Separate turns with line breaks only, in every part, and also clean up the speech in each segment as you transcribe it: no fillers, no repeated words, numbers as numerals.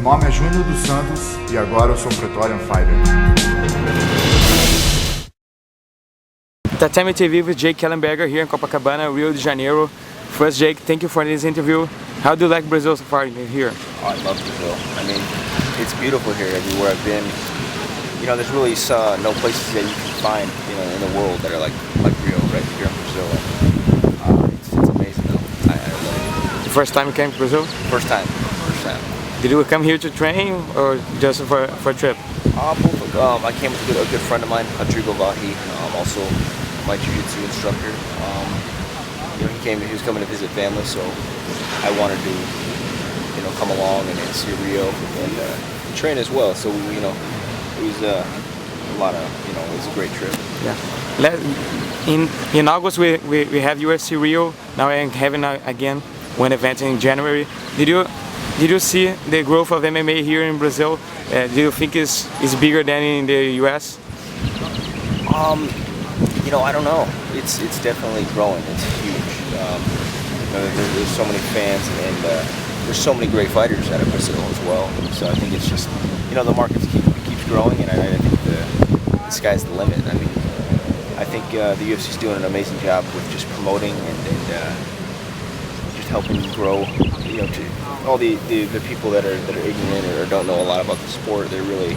nome é Júnior dos Santos e agora eu sou um Pretorian Fighter.
TATAME TV with Jake Ellenberger here in Copacabana, Rio de Janeiro. First, Jake, thank you for this interview. How do you like Brazil so far here?
Oh, I love Brazil. I mean, it's beautiful here everywhere I've been. You know, there's really no places that you can find, you know, in the world that are like Rio, right here in Brazil. It's amazing though. I love it.
The first time you came to Brazil?
First time.
Did you come here to train or just for a trip?
Both. I came with a good friend of mine, Rodrigo Vahi, also my jiu-jitsu instructor. You know, he was coming to visit family, so I wanted to, you know, come along and see Rio and train as well. So you know, it was a lot of, you know, it was a great trip.
Yeah. In August we have UFC Rio. Now I'm having again one event in January. Did you see the growth of MMA here in Brazil? Do you think it's bigger than in the US?
You know, I don't know. It's definitely growing. It's huge. You know, there's so many fans, and there's so many great fighters out of Brazil as well. So I think it's just, you know, the market keeps growing, and I think the sky's the limit. I mean, I think the UFC is doing an amazing job with just promoting and just helping grow. You know, to all the people that are ignorant or don't know a lot about the sport, they're really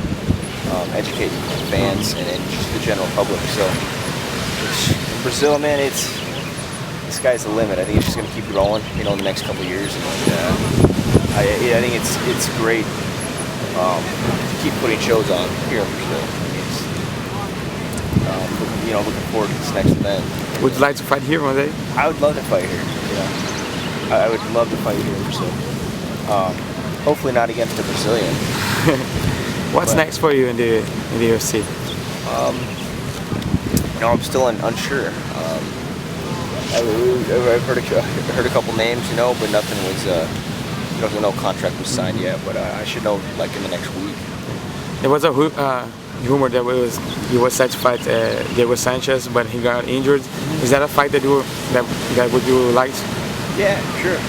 educating fans and just the general public. So in Brazil, man, the sky's the limit. I think it's just going to keep growing, you know, in the next couple of years. And I think it's great to keep putting shows on here in Brazil. You know, looking forward to this next event.
Would you like to fight here one day?
I would love to fight here. Yeah. I would love to fight here in Brazil. Hopefully not against a Brazilian.
What's next for you in the UFC?
You know, I'm still unsure. I've heard a couple names, you know, but nothing was. No contract was signed yet. But I should know like in the next week.
There was a rumor that you were set to fight Diego Sanchez, but he got injured. Is that a fight that would you like?
Yeah, sure.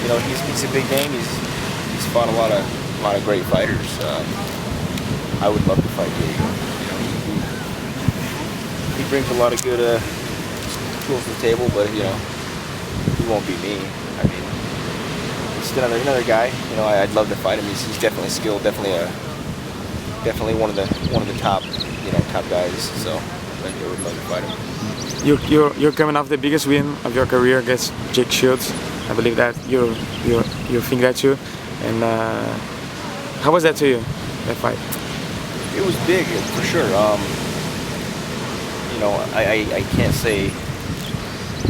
You know, he's a big name. He's fought a lot of great fighters. I would love to fight Diego. You know, he brings a lot of good tools to the table, but you know, he won't be me. I mean, he's another guy. You know, I'd love to fight him. He's definitely skilled. Definitely one of the top, you know, top guys. So I would love to fight him.
You're coming off the biggest win of your career against Jake Shields. I believe that you think that too. And how was that to you, that fight?
It was big, for sure. You know, I can't say,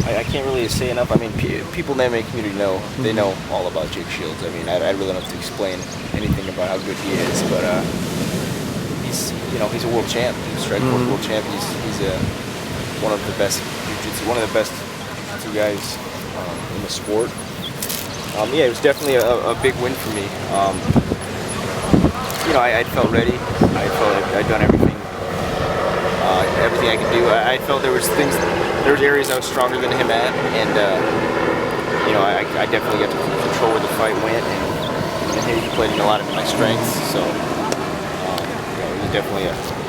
I can't really say enough. I mean, people in the MMA community know, they know all about Jake Shields. I mean, I really don't have to explain anything about how good he is, but he's, you know, he's a world champ. He's a Strikeforce world champ. He's one of the best jiu-jitsu guys in the sport. Yeah, it was definitely a big win for me. You know, I felt ready. I felt like I'd done everything I could do. I felt there was areas I was stronger than him at, and you know, I definitely got to control where the fight went, and he played in a lot of my strengths. So you know, it was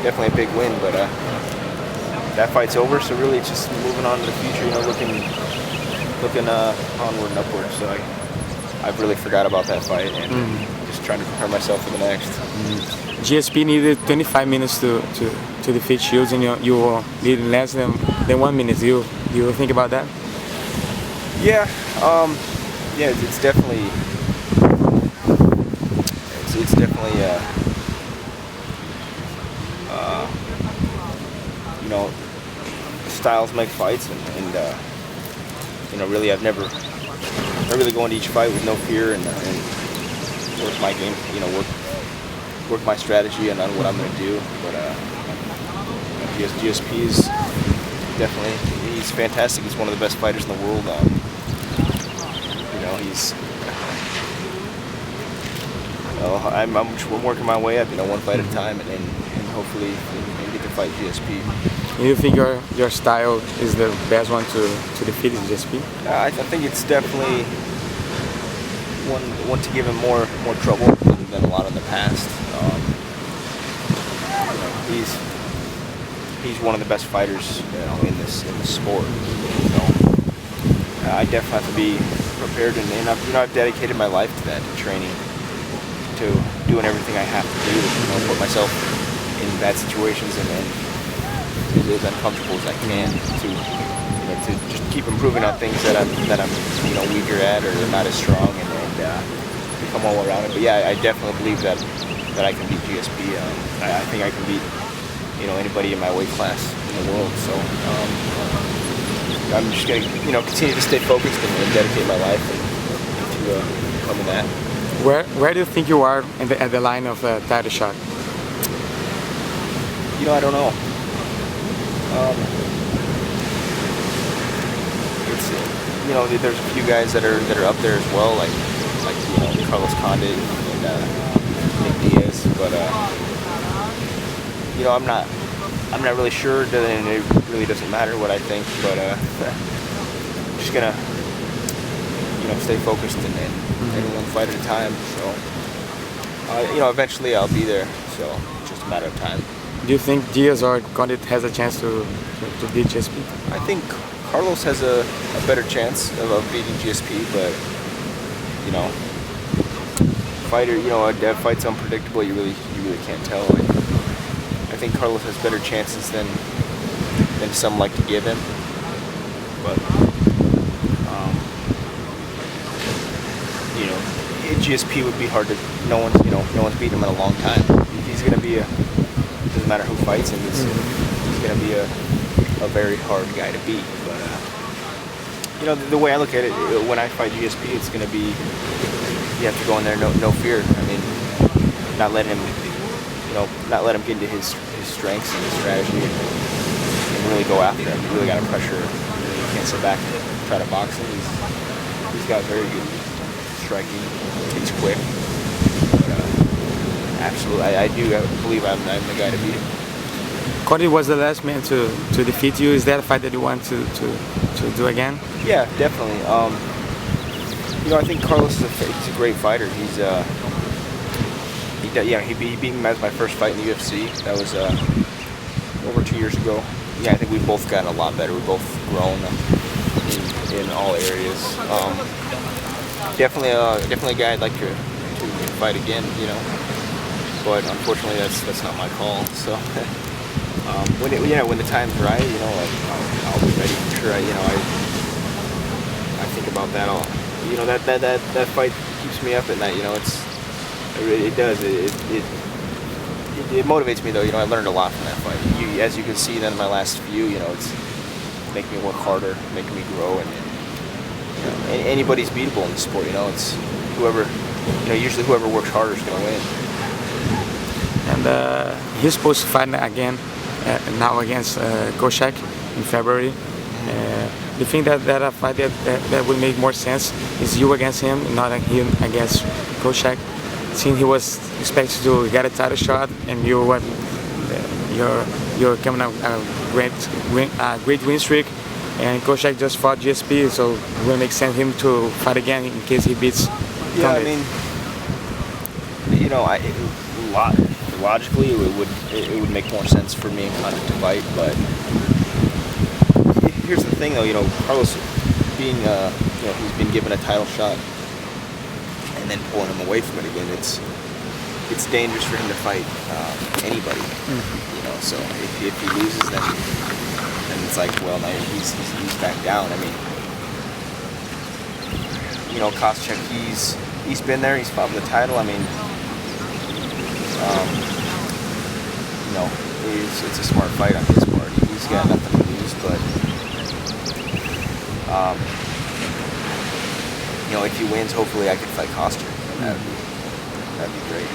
definitely a big win, but. That fight's over, so really it's just moving on to the future, you know, looking onward and upward. So I've really forgot about that fight and just trying to prepare myself for the next.
GSP needed 25 minutes to defeat Shields, and you did less than 1 minute. Do you think about that?
Yeah, yeah, it's definitely you know, styles make fights, and you know, really I really go into each fight with no fear and work my game, you know, work my strategy and on what I'm going to do. But GSP is definitely, he's fantastic. He's one of the best fighters in the world. You know, I'm working my way up, you know, one fight at a time, and hopefully get to fight GSP.
Do you think your style is the best one to defeat GSP?
I think it's definitely, one to give him more trouble than a lot in the past. He's one of the best fighters, in this sport. So I definitely have to be prepared, and I've dedicated my life to that, to training, to doing everything I have to do to put myself in bad situations and as uncomfortable as I can to just keep improving on things that I'm weaker at or not as strong, and become all around it. But yeah, I definitely believe that I can beat GSP. I think I can beat anybody in my weight class in the world. So I'm just gonna continue to stay focused and dedicate my life to becoming that.
Where do you think you are at the line of title shot?
I don't know. It's there's a few guys that are up there as well, like Carlos Condit and Nick Diaz, but I'm not really sure, and it really doesn't matter what I think, but I'm just gonna stay focused and one fight at a time. So eventually I'll be there. So it's just a matter of time.
Do you think Diaz or Condit has a chance to beat GSP?
I think Carlos has a better chance of beating GSP, but fighter, a fight's unpredictable. You really can't tell. I think Carlos has better chances than some like to give him, but GSP would be hard to. No one's beaten him in a long time. He's gonna be it doesn't matter who fights him. He's gonna be a very hard guy to beat. But the way I look at it, when I fight GSP, it's gonna be you have to go in there no fear. I mean, not let him get into his strengths and his strategy and really go after him. You really got to pressure. You can't sit back and try to box him. He's got very good striking. He's quick. But, absolutely, I do believe I'm the guy to beat him.
Cody was the last man to defeat you. Is that a fight that you want to do again?
Yeah, definitely. I think Carlos he's a great fighter. He beat me as my first fight in the UFC. That was over 2 years ago. Yeah, I think we've both gotten a lot better. We've both grown in all areas. Definitely a guy I'd like to fight again. But unfortunately that's not my call. So when the time's right, I'll be ready for sure. I think about that. That fight keeps me up at night. It does. It motivates me though. I learned a lot from that fight. As you can see, then in my last few, it's making me work harder, making me grow, and anybody's beatable in the sport. It's whoever. Usually whoever works harder is going to win.
And he's supposed to fight again now against Koshak in February. Do you think that a fight that would make more sense is you against him, not him against Koshak? Since he was expected to get a title shot, and you're coming out a great win streak, and Koshak just fought GSP, so it will make sense him to fight again in case he beats.
Yeah, Condit. I mean, logically it would make more sense for me and Condit to fight, but here's the thing though, Carlos being he's been given a title shot and then pulling him away from it again, it's dangerous for him to fight anybody. So if he loses, then it's like, well, now he's back down. I mean, Koscheck, he's been there, he's fought for the title. I mean, it's a smart fight on his part. He's got nothing to lose, but if he wins, hopefully I can fight Koscheck. That'd be great.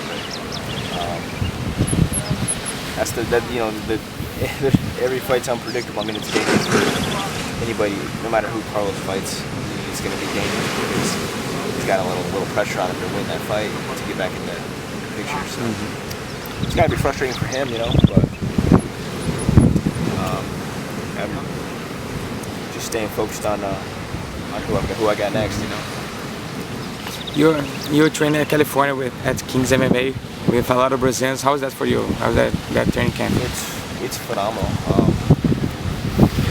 Every fight's unpredictable. I mean, it's dangerous for anybody, no matter who Carlos fights. It's going to be dangerous because he's got a little pressure on him to win that fight to get back in the picture. So it's got to be frustrating for him, but I'm just staying focused on who I got next,
You're training in California at King's MMA with a lot of Brazilians. How is that for you? How's that training camp?
It's phenomenal.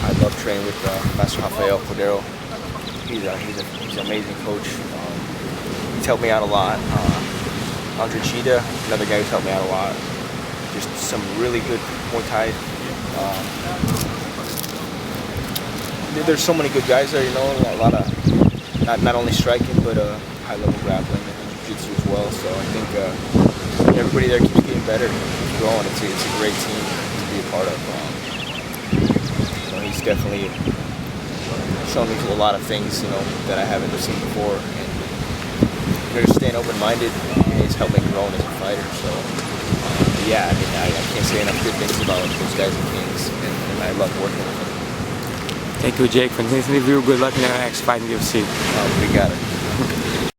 I love training with Master Rafael Cordero. He's an amazing coach. He's helped me out a lot. Andre Chida, another guy who's helped me out a lot. Just some really good Muay Thai. There's so many good guys there, you know. A lot of not only striking, but high level grappling and jiu-jitsu as well. So I think everybody there keeps getting better, keeps growing. It's a great team to be a part of. You know, he's definitely shown me a lot of things, you know, that I haven't seen before. And you know, just staying open-minded, he's helped me grow as a fighter. So yeah, I mean, I can't say enough good things about those guys at Kings, and I love working with them.
Thank you, Jake, for this interview. Good luck in your next fight in the UFC.
We got it.